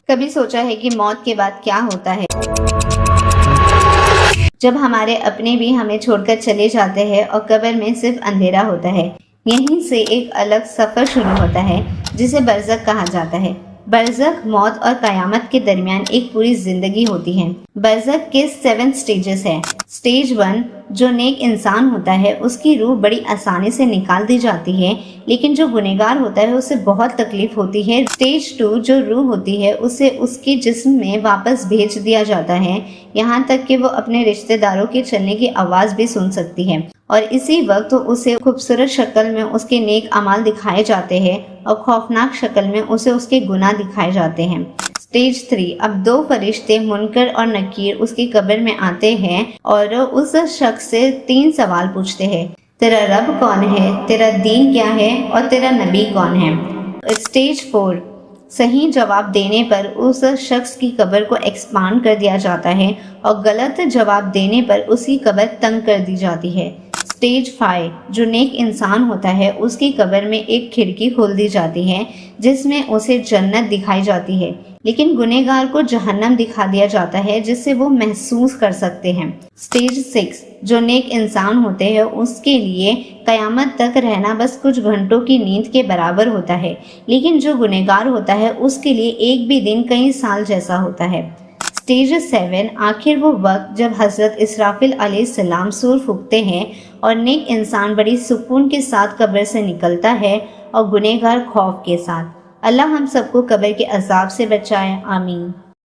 کبھی سوچا ہے کہ موت کے بعد کیا ہوتا ہے؟ جب ہمارے اپنے بھی ہمیں چھوڑ کر چلے جاتے ہیں اور قبر میں صرف اندھیرا ہوتا ہے، یہیں سے ایک الگ سفر شروع ہوتا ہے جسے برزخ کہا جاتا ہے۔ برزخ موت اور قیامت کے درمیان ایک پوری زندگی ہوتی ہے۔ برزخ کے 7 سٹیجز ہیں۔ سٹیج 1، جو نیک انسان ہوتا ہے اس کی روح بڑی آسانی سے نکال دی جاتی ہے، لیکن جو گنہگار ہوتا ہے اسے بہت تکلیف ہوتی ہے۔ سٹیج 2، جو روح ہوتی ہے اسے اس کے جسم میں واپس بھیج دیا جاتا ہے، یہاں تک کہ وہ اپنے رشتہ داروں کے چلنے کی آواز بھی سن سکتی ہے، اور اسی وقت اسے خوبصورت شکل میں اس کے نیک اعمال دکھائے جاتے ہیں اور خوفناک شکل میں اسے اس کے گناہ دکھائے جاتے ہیں۔ سٹیج 3، اب 2 فرشتے منکر اور نکیر اس کی قبر میں آتے ہیں اور اس شخص سے 3 سوال پوچھتے ہیں: تیرا رب کون ہے، تیرا دین کیا ہے، اور تیرا نبی کون ہے؟ سٹیج 4، صحیح جواب دینے پر اس شخص کی قبر کو ایکسپانڈ کر دیا جاتا ہے اور غلط جواب دینے پر اس کی قبر تنگ کر دی جاتی ہے۔ سٹیج 5، جو نیک انسان ہوتا ہے اس کی قبر میں ایک کھڑکی کھول دی جاتی ہے جس میں اسے جنت دکھائی جاتی ہے، لیکن گنہگار کو جہنم دکھا دیا جاتا ہے جس سے وہ محسوس کر سکتے ہیں۔ سٹیج 6، جو نیک انسان ہوتے ہیں اس کے لیے قیامت تک رہنا بس کچھ گھنٹوں کی نیند کے برابر ہوتا ہے، لیکن جو گنہگار ہوتا ہے اس کے لیے ایک بھی دن کئی سال جیسا ہوتا ہے۔ سٹیج 7، آخر وہ وقت جب حضرت اسرافیل علیہ السلام سور پھونکتے ہیں اور نیک انسان بڑی سکون کے ساتھ قبر سے نکلتا ہے اور گنہگار خوف کے ساتھ۔ اللہ ہم سب کو قبر کے عذاب سے بچائے، آمین۔